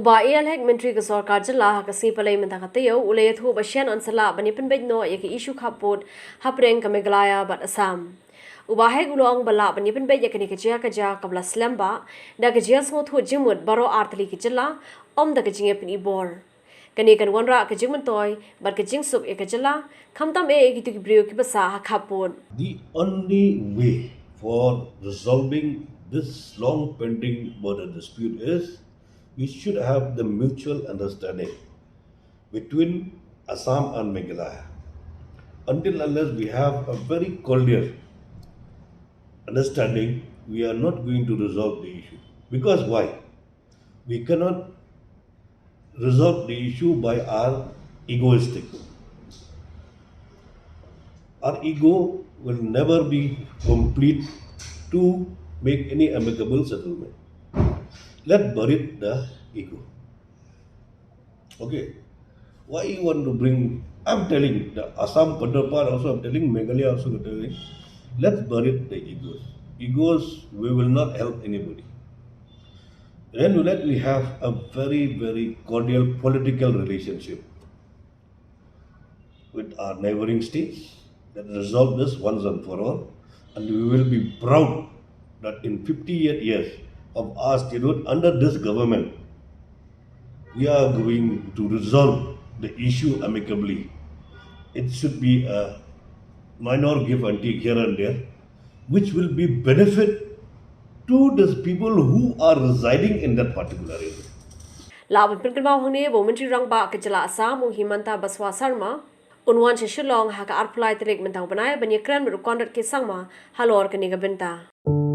Uba elhek menteri ke sarkar jela kasi palai mentakateo ulayathu basyan ansala bani Pynbeit no yaki isu khaput hapreng ke Meghalaya bat Assam. Uba hek uloang bala bani Pynbeit yakani kaja kabla slamba da Jingiasngewthuh Jingmut baro artli ke jela da kajinge ibor. Kani kan wanra ke jingmentoy bat ke jingsup jela khamtam gitu ki brio ki basa khaput. The only way for resolving this long pending border dispute is we should have the mutual understanding between Assam and Meghalaya. Until unless we have a very cordial understanding, we are not going to resolve the issue. Because why? We cannot resolve the issue by our egoistic. Our ego will never be complete to make any amicable settlement. Let's bury the ego. Okay. Why you want to bring? I'm telling the Assam counterpart also. I'm telling Meghalaya also. I'm telling. Let's bury the egos. Egos, we will not help anybody. Then let we have a very cordial political relationship with our neighboring states. Let's resolve this once and for all, and we will be proud that in 58 years of our statehood under this government, we are going to resolve the issue amicably. It should be a minor give and take here and there, which will be benefit to those people who are residing in that particular area. Laban Pilgrimau Hone, Womentry Rangba, Kajala Assam, Himanta Baswa Sarma, Unwan Shishulong, Haka Arpulai Trek Mentang Banaya, Banyakran, Rukondat Kisama, Halor Kanigabenta.